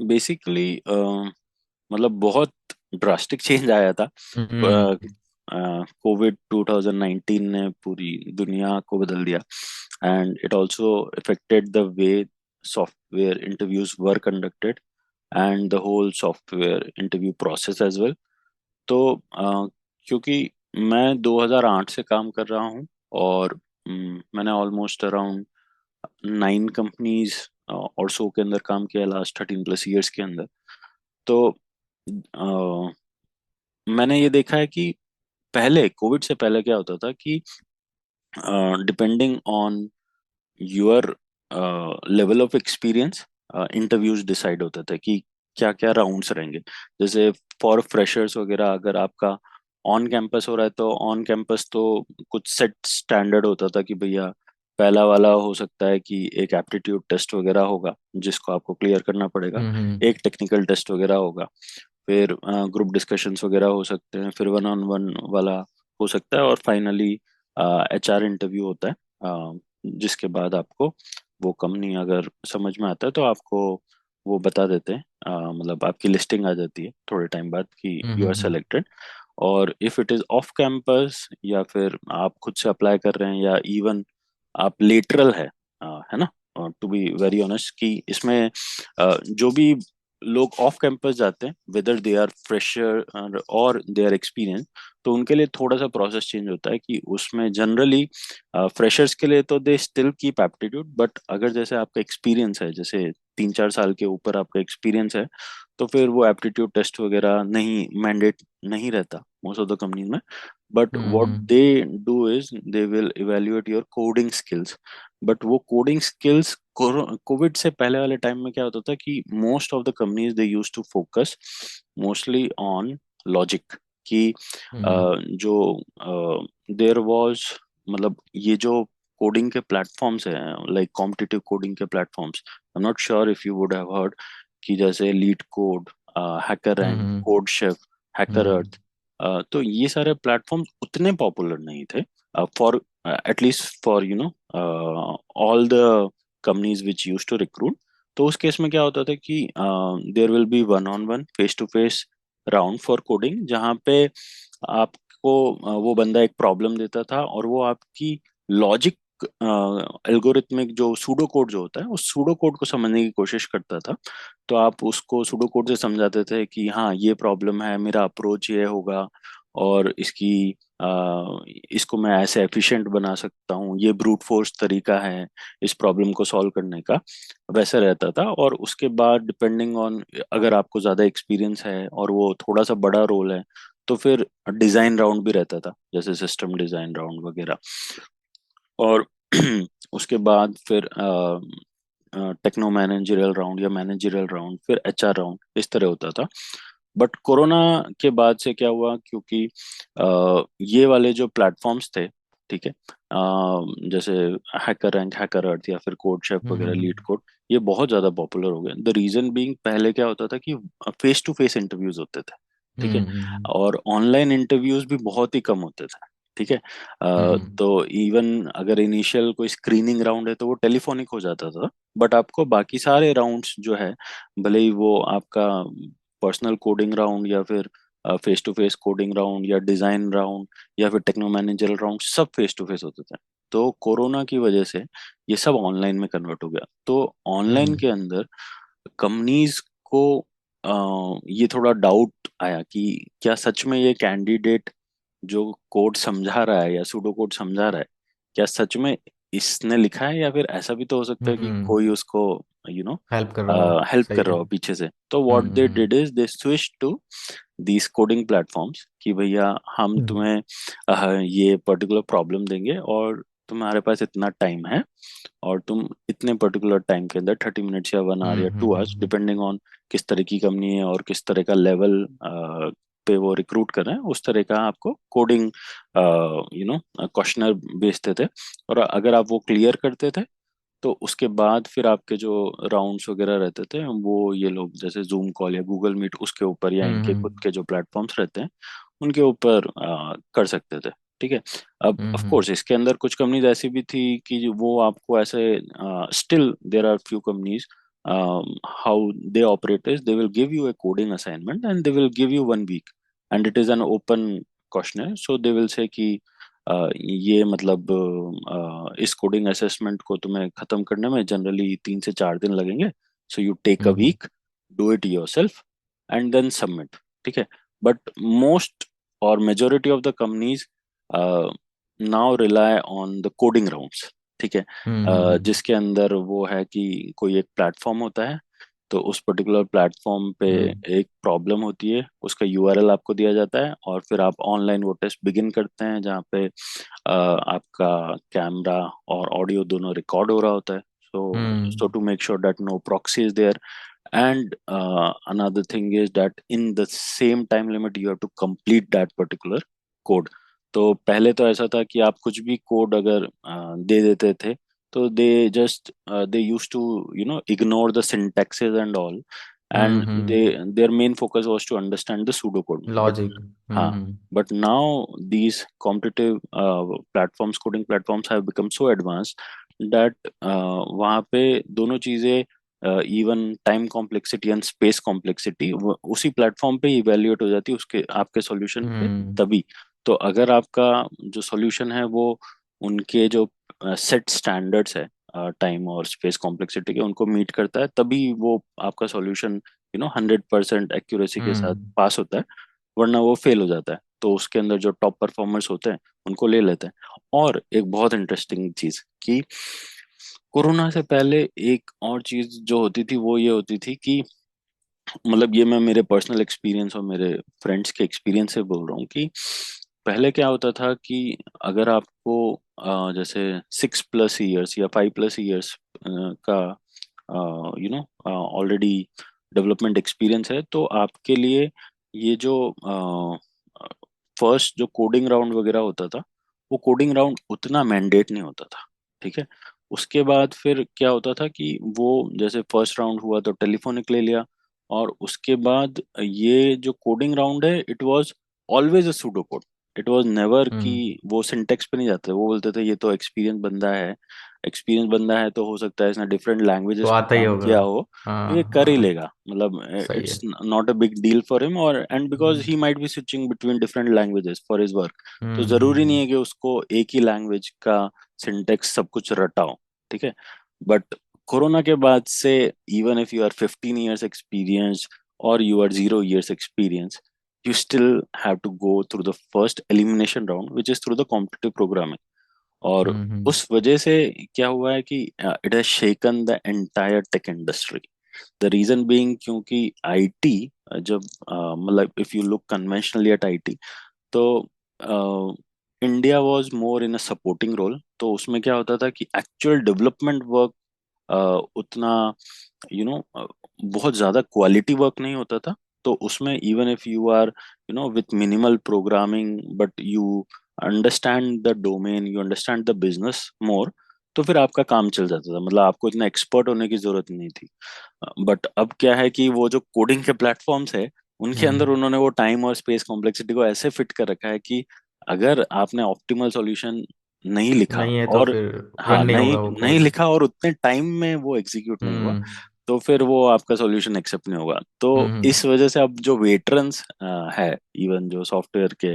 Basically मतलब बहुत drastic change आया था। हम्म। कोविड 2019 ने पूरी दुनिया को बदल दिया, and it also affected the way software interviews were conducted and the whole software interview process as well. तो क्योंकि मैं 2008 से काम कर रहा हूँ, और मैंने ऑलमोस्ट अराउंड 9 कंपनीज और सो के अंदर काम किया लास्ट 13+ ईयर्स के अंदर। तो मैंने ये देखा है कि पहले, कोविड से पहले क्या होता था कि depending on your level of experience interviews decide होते थे कि क्या क्या राउंड्स रहेंगे। जैसे फॉर फ्रेशर्स वगैरह, अगर आपका ऑन कैंपस हो रहा है तो ऑन कैंपस तो कुछ सेट स्टैंडर्ड होता था कि भैया पहला वाला हो सकता है कि एक एप्टीट्यूड टेस्ट वगैरह होगा जिसको आपको क्लियर करना पड़ेगा, हम्म। एक टेक्निकल टेस्ट वगैरह होगा, फिर ग्रुप डिस्कशंस वगैरह हो सकते हैं, फिर वन ऑन वन वाला हो सकता है, और फाइनली एचआर इंटरव्यू होता है, जिसके बाद आपको वो कंपनी अगर समझ में आता है तो आपको वो बता देते हैं, मतलब आपकी लिस्टिंग आ जाती है थोड़े टाइम बाद कि हम्म। You are selected. और if it is off campus, या फिर आप खुद से अप्लाई कर रहे हैं, या इवन आप लेटरल है ना, टू बी वेरी ऑनेस्ट कि इसमें जो भी लोग ऑफ कैंपस जाते हैं, वेदर दे आर फ्रेशर और दे आर एक्सपीरियंस, तो उनके लिए थोड़ा सा प्रोसेस चेंज होता है कि उसमें जनरली फ्रेशर्स के लिए तो they still keep aptitude, but अगर जैसे आपका एक्सपीरियंस है, जैसे 3-4 साल के ऊपर आपका एक्सपीरियंस है, तो फिर वो एप्टीट्यूड टेस्ट वगैरह नहीं, मैंडेट नहीं रहता मोस्ट ऑफ द कंपनी में। But what hmm. They do is they will evaluate your coding skills. But वो कोडिंग स्किल्स, कोविड से पहले वाले टाइम में क्या होता था कि most of the companies they use to focus mostly on logic, कि हम्म। जो देयर वाज, मतलब ये जो कोडिंग के प्लेटफॉर्म्स हैं, लाइक कॉम्पिटिटिव कोडिंग के platforms, I am not sure if you would have heard कि जैसे LeetCode, HackerRank, hmm. CodeChef, hacker hmm. Earth, तो ये सारे प्लेटफॉर्म्स उतने पॉपुलर नहीं थे for at least for all the companies which use to recruit. तो उस केस में क्या होता था कि there will be one on one face to face round for coding, जहाँ पे आपको वो बंदा एक प्रॉब्लम देता था, और वो आपकी लॉजिक, एल्गोरिथमिक जो सूडो कोड जो होता है, उस सूडो कोड को समझने की कोशिश करता था। तो आप उसको सूडो कोड से समझाते थे कि हाँ ये प्रॉब्लम है, मेरा अप्रोच ये होगा, और इसको मैं ऐसे एफिशिएंट बना सकता हूँ, ये ब्रूट फोर्स तरीका है इस प्रॉब्लम को सॉल्व करने का, वैसा रहता था। और उसके बाद डिपेंडिंग ऑन, अगर आपको ज़्यादा एक्सपीरियंस है और वो थोड़ा सा बड़ा रोल है, तो फिर डिज़ाइन राउंड भी रहता था, जैसे सिस्टम डिज़ाइन राउंड वगैरह। और उसके बाद फिर टेक्नो मैनेजरियल राउंड या मैनेजरियल राउंड, फिर एचआर राउंड, इस तरह होता था। बट कोरोना के बाद से क्या हुआ, क्योंकि ये वाले जो प्लेटफॉर्म्स थे, ठीक है, जैसे हैकर रैंक, हैकर अर्थ, या फिर कोड शेफ वगैरह, हम्म। लीड कोड, ये बहुत ज्यादा पॉपुलर हो गए। द रीजन बीइंग, पहले क्या होता था कि फेस टू फेस इंटरव्यूज होते थे, ठीक है, हम्म। और ऑनलाइन इंटरव्यूज भी बहुत ही कम होते थे, ठीक है। हम्म। तो इवन अगर इनिशियल कोई स्क्रीनिंग राउंड है तो वो टेलीफोनिक हो जाता था, बट आपको बाकी सारे राउंड्स जो है, भले ही वो आपका पर्सनल कोडिंग राउंड, या फिर face to face coding round, या डिजाइन राउंड, या फिर टेक्नो मैनेजर राउंड, सब फेस टू फेस होते थे। तो कोरोना की वजह से ये सब ऑनलाइन में कन्वर्ट हो गया। तो ऑनलाइन हम्म। के अंदर कंपनीज को ये थोड़ा डाउट आया कि क्या सच में ये कैंडिडेट जो कोड समझा रहा है या सूडो कोड समझा रहा है, क्या सच में इसने लिखा है, या फिर ऐसा भी तो हो सकता है कि हम्म। कोई उसको यू नो हेल्प कर रहा हो। हेल्प सही कर है। रहा हो पीछे से। तो what they did is they switch to these coding platforms कि भैया हम हम्म। तुम्हें ये पर्टिकुलर प्रॉब्लम देंगे, और तुम्हारे पास इतना टाइम है, और तुम इतने पर्टिकुलर टाइम के अंदर 30 मिनट्स या 1 आवर या 2 आवर्स, हम्म। डिपेंडिंग ऑन किस तरह की कंपनी है और किस तरह का लेवल पे वो रिक्रूट कर रहे हैं, उस तरह का आपको कोडिंग क्वेश्चनर भेजते थे। और अगर आप वो क्लियर करते थे, तो उसके बाद फिर आपके जो राउंड्स वगैरह रहते थे, वो ये लोग जैसे जूम कॉल या गूगल मीट उसके ऊपर, या इनके खुद हम्म। के जो प्लेटफॉर्म्स रहते हैं उनके ऊपर कर सकते थे, ठीक है। अब ऑफ हम्म। कोर्स इसके अंदर कुछ कंपनीज ऐसी भी थी कि वो आपको ऐसे, still there are few companies how they operate is they will give you a coding assignment and they will give you 1 week and it is an open questionnaire. So they will say कि ये मतलब इस coding assessment को तुम्हें खत्म करने में generally 3 से 4 दिन लगेंगे. So you take a hmm week, do it yourself and then submit. ठीक है. बट मोस्ट और majority of the companies now rely on the coding rounds. ठीक है. हम्म जिसके अंदर वो है कि कोई एक प्लेटफॉर्म होता है, तो उस पर्टिकुलर प्लेटफॉर्म पे हम्म एक प्रॉब्लम होती है, उसका यूआरएल आपको दिया जाता है और फिर आप ऑनलाइन वो टेस्ट बिगिन करते हैं जहाँ पे आपका कैमरा और ऑडियो दोनों रिकॉर्ड हो रहा होता है. So hmm to make sure that no proxy is there. And another thing is that in the same time limit you have to complete that particular code. तो पहले तो ऐसा था कि आप कुछ भी कोड अगर दे देते थे तो they used to ignore the syntaxes and all, and their main focus was to understand the pseudocode. But logic हाँ, but now these competitive coding platforms have become so advanced that वहाँ पे दोनों चीजें, even time complexity and space complexity, उसी platform पे evaluate हो जाती है उसके आपके सॉल्यूशन पे. हम्म तभी तो अगर आपका जो सॉल्यूशन है वो उनके जो सेट स्टैंडर्ड्स है टाइम और स्पेस कॉम्प्लेक्सिटी के, उनको मीट करता है, तभी वो आपका सॉल्यूशन 100% एक्यूरेसी के साथ हम्म पास होता है. वरना वो फेल हो जाता है. तो उसके अंदर जो टॉप परफॉर्मर्स होते हैं उनको ले लेते हैं. और एक बहुत इंटरेस्टिंग चीज कि कोरोना से पहले एक और चीज जो होती थी वो ये होती थी कि मतलब ये मैं मेरे पर्सनल एक्सपीरियंस और मेरे फ्रेंड्स के एक्सपीरियंस से बोल रहा हूँ कि पहले क्या होता था कि अगर आपको जैसे 6+ ईयर्स या 5+ ईयर्स का ऑलरेडी डेवलपमेंट एक्सपीरियंस है, तो आपके लिए ये जो फर्स्ट जो कोडिंग राउंड वगैरह होता था, वो कोडिंग राउंड उतना मैंडेट नहीं होता था. ठीक है. उसके बाद फिर क्या होता था कि वो जैसे फर्स्ट राउंड हुआ तो टेलीफोनिक ले लिया, और उसके बाद ये जो कोडिंग राउंड है it was always a pseudo code. It was never कि हम्म वो सिंटेक्स पे नहीं जाते. वो बोलते थे ये तो एक्सपीरियंस बंदा है, एक्सपीरियंस बंदा है तो हो सकता है इसने डिफरेंट तो लैंग्वेजेस में आता ही काम होगा। किया हो, तो ये हाँ कर ही हाँ, लेगा. मतलब सही इट्स है। Not a big deal for him, और and because hmm he might be switching between different languages for his work. तो हम्म जरूरी नहीं हम्म है कि उसको एक ही लैंग्वेज का सिंटेक्स सब कुछ रटा हो. ठीक है. बट कोरोना के बाद से, even if you are 15 years experience और you are 0 years experience, you still have to go through the first elimination round, which is through the competitive programming. और हम्म उस वजह से क्या हुआ है कि it has shaken the entire tech industry. The reason being क्योंकि आईटी, जब मतलब if you look conventionally at IT, तो India was more in a supporting role. तो उसमें क्या होता था कि एक्चुअल डेवलपमेंट वर्क उतना बहुत ज्यादा क्वालिटी वर्क नहीं होता था. तो उसमें even if you are with minimal programming but you understand the domain, you understand the business more, तो फिर आपका काम चल जाता था. मतलब आपको इतना एक्सपर्ट होने की जरूरत नहीं थी. बट अब क्या है कि वो जो कोडिंग के प्लेटफॉर्म्स है उनके अंदर हम्म। उन्होंने वो टाइम और स्पेस कॉम्प्लेक्सिटी को ऐसे फिट कर रखा है कि अगर आपने ऑप्टिमल सॉल्यूशन नहीं लिखा, नहीं है तो और फिर रन हाँ नहीं नहीं होगा वो नहीं कोड। लिखा और उतने टाइम में वो एग्जीक्यूट नहीं हुआ, हम्म तो फिर वो आपका सॉल्यूशन एक्सेप्ट नहीं होगा. तो हम्म। इस वजह से अब जो वेटरन्स है, इवन जो सॉफ्टवेयर के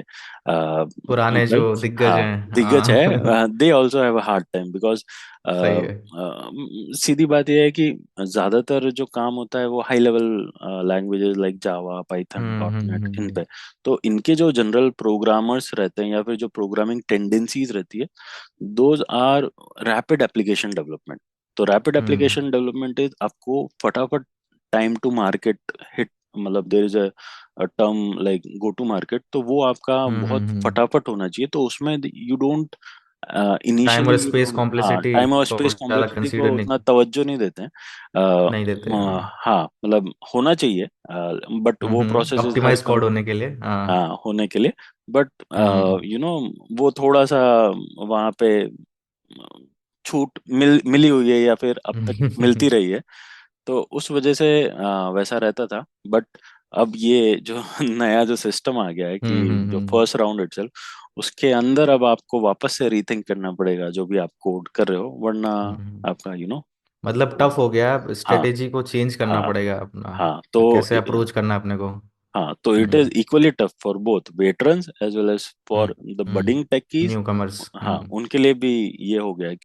पुराने जो पीपल, दिग्गज हाँ हैं, दिग्गज हाँ। है, they also have a hard time because सही है। सीधी बात यह है कि ज्यादातर जो काम होता है वो high level languages like Java, Python, dot net, इन पे. तो इनके जो जनरल प्रोग्रामर्स रहते हैं या फिर जो प्रोग्रामिंग टेंडेंसीज रहती है, those are rapid application development. तो rapid hmm application development is आपको फटाफट टाइम टू मार्केट हिट, मतलब there is a term like go to market, तो वो आपका बहुत फटाफट होना चाहिए. तो उसमें यू डोंट टाइम इनिशियली और यू स्पेस डोंट, हाँ कॉम्प्लेक्सिटी टाइम और को स्पेस ज़्यादा कॉम्प्लेक्सिटी कंसीडर को नहीं उतना तवज्जो नहीं देते हैं. नहीं देते, हाँ। हाँ मतलब होना चाहिए, बट वो प्रोसेस इज हर ऑप्टिमाइज कोड होने के लिए, हाँ। हाँ होने के लिए. बट हम्म वो थोड़ा सा वहाँ पे छूट मिली हुई है या फिर अब तक मिलती रही है. तो उस वजह से वैसा रहता था. बट अब ये जो नया जो सिस्टम आ गया है कि जो हम्म। फर्स्ट राउंड इटसेल्फ, उसके अंदर अब आपको वापस से रीथिंक करना पड़ेगा जो भी आप कोड कर रहे हो, वरना हम्म। आपका मतलब तो टफ हो गया, हाँ स्ट्रेटेजी को चेंज करना हाँ पड़ेगा अपना। हाँ तो कैसे अप्रोच करना है अपने को। हाँ तो it hmm. Is equally tough for both veterans as well as for the hmm. Budding techies. Newcomers. हाँ हम्म। उनके लिए भी ये हो गया है